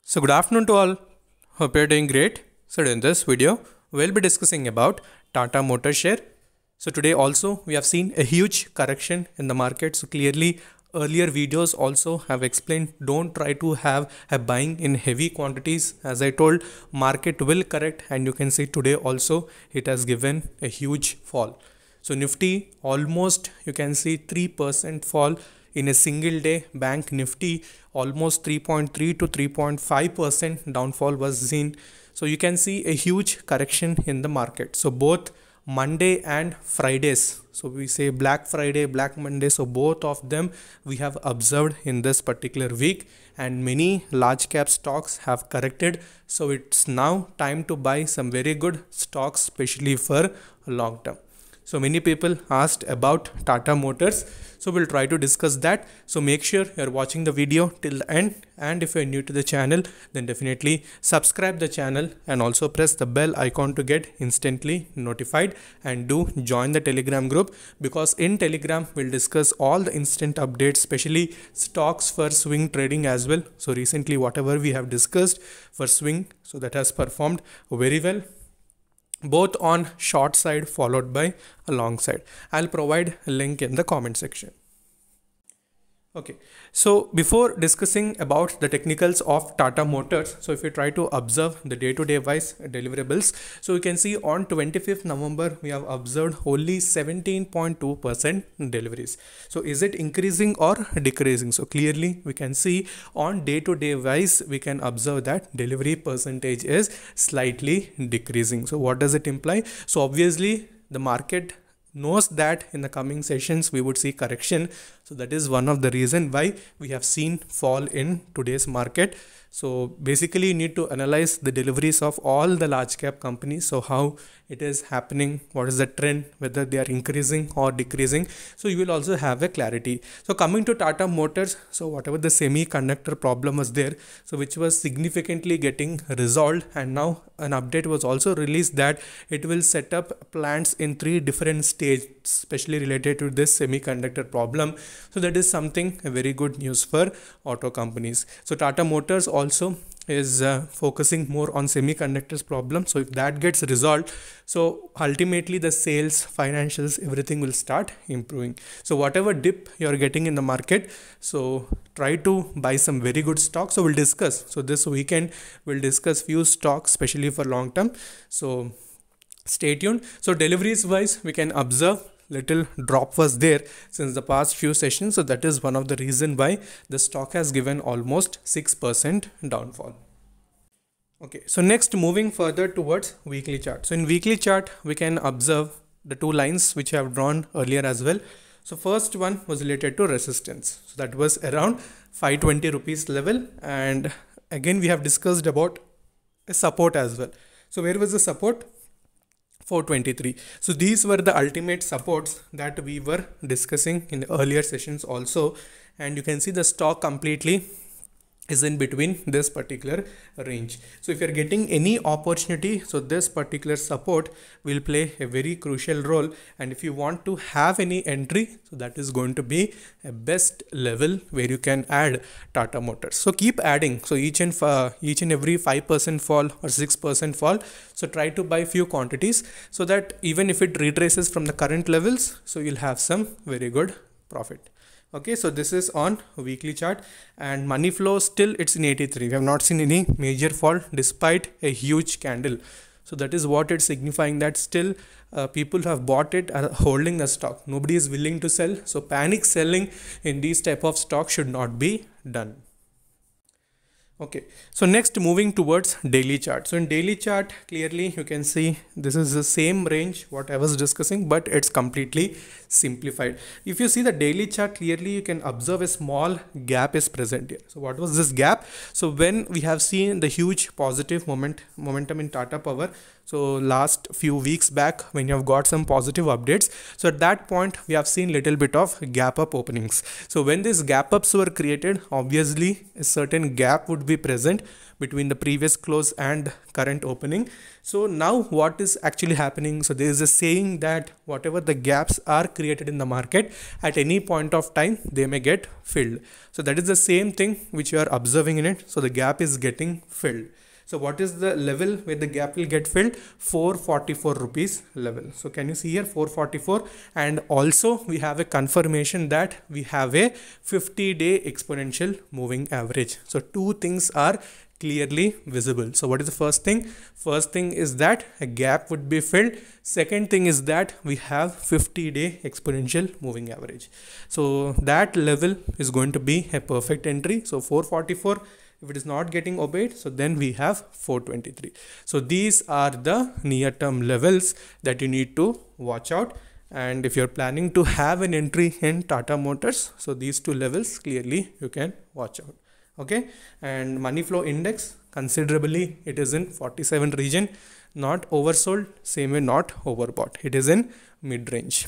So good afternoon to all. Hope you're doing great. So in this video, we'll be discussing about Tata Motors share. So today also we have seen a huge correction in the market. So clearly earlier videos also have explained don't try to have a buying in heavy quantities. As I told, market will correct and you can see today also it has given a huge fall. So Nifty almost you can see 3% fall in a single day. Bank Nifty almost 3.3 to 3.5% downfall was seen. So you can see a huge correction in the market. So both Monday and Fridays, so we say Black Friday, Black Monday, so both of them we have observed in this particular week, and many large cap stocks have corrected. So it's now time to buy some very good stocks, especially for long term. So many people asked about Tata Motors. So we'll try to discuss that. So make sure you're watching the video till the end. And if you're new to the channel, then definitely subscribe the channel and also press the bell icon to get instantly notified, and do join the Telegram group, because in Telegram we'll discuss all the instant updates, especially stocks for swing trading as well. So recently whatever we have discussed for swing, so that has performed very well, both on short side followed by a long side. I'll provide a link in the comment section. Okay, so before discussing about the technicals of Tata Motors, so if you try to observe the day-to-day wise deliverables, so you can see on 25th November we have observed only 17.2% deliveries. So is it increasing or decreasing? So clearly we can see on day-to-day wise we can observe that delivery percentage is slightly decreasing. So what does it imply? So obviously the market knows that in the coming sessions we would see correction. So that is one of the reason why we have seen fall in today's market. So basically you need to analyze the deliveries of all the large cap companies. So how it is happening, what is the trend, whether they are increasing or decreasing. So you will also have a clarity. So coming to Tata Motors, so whatever the semiconductor problem was there, so which was significantly getting resolved, and now an update was also released that it will set up plants in 3 different stages, especially related to this semiconductor problem. So that is something a very good news for auto companies. So Tata Motors also is focusing more on semiconductors problem. So if that gets resolved, so ultimately the sales, financials, everything will start improving. So whatever dip you're getting in the market, so try to buy some very good stocks. So we'll discuss. So this weekend we'll discuss few stocks, especially for long term. So stay tuned. So deliveries wise, we can observe little drop was there since the past few sessions. So that is one of the reason why the stock has given almost 6% downfall. Okay, so next moving further towards weekly chart. So in weekly chart we can observe the 2 lines which I have drawn earlier as well. So first one was related to resistance. So that was around 520 rupees level, and again we have discussed about a support as well. So where was the support? 423. So these were the ultimate supports that we were discussing in the earlier sessions also, and you can see the stock completely is in between this particular range. So if you're getting any opportunity, so this particular support will play a very crucial role, and if you want to have any entry, so that is going to be a best level where you can add Tata Motors. So keep adding. So each and every 5% fall or 6% fall, so try to buy few quantities, so that even if it retraces from the current levels, so you'll have some very good profit. Okay, so this is on weekly chart, and money flow still it's in 83. We have not seen any major fall despite a huge candle. So that is what it's signifying, that still people have bought it, are holding the stock. Nobody is willing to sell. So panic selling in these type of stocks should not be done. Okay, so next moving towards daily chart. So in daily chart, clearly you can see this is the same range what I was discussing, but it's completely simplified. If you see the daily chart clearly, you can observe a small gap is present here. So what was this gap? So when we have seen the huge positive momentum in Tata Power, So last few weeks back when you have got some positive updates, so at that point we have seen little bit of gap up openings. So when these gap ups were created, obviously a certain gap would be present between the previous close and current opening. So now what is actually happening? So there is a saying that whatever the gaps are created in the market, at any point of time they may get filled. So that is the same thing which you are observing in it. So the gap is getting filled. So what is the level where the gap will get filled? 444 rupees level. So can you see here 444? And also we have a confirmation that we have a 50-day exponential moving average. So two things are clearly visible. So what is the first thing? First thing is that a gap would be filled. Second thing is that we have 50-day exponential moving average. So that level is going to be a perfect entry. So 444. If it is not getting obeyed, so then we have 423. So these are the near term levels that you need to watch out. And if you're planning to have an entry in Tata Motors, so these two levels clearly you can watch out. Okay. And money flow index, considerably it is in 47 region, not oversold, same way not overbought. It is in mid range.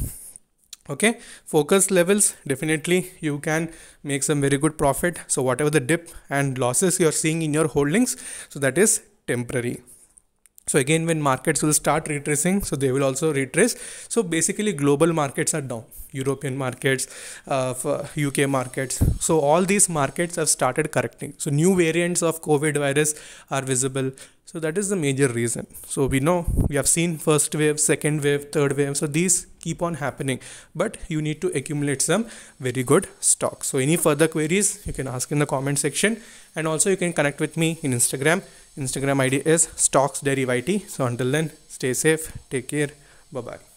Okay, focus levels, definitely you can make some very good profit. So whatever the dip and losses you're seeing in your holdings, so that is temporary. So again, when markets will start retracing, so they will also retrace. So basically global markets are down, European markets, UK markets. So all these markets have started correcting. So new variants of COVID virus are visible. So that is the major reason. So we know we have seen first wave, second wave, third wave. So these keep on happening, but you need to accumulate some very good stocks. So any further queries you can ask in the comment section, and also you can connect with me in Instagram. Instagram ID is StocksDerivity. So until then, stay safe, take care, bye bye.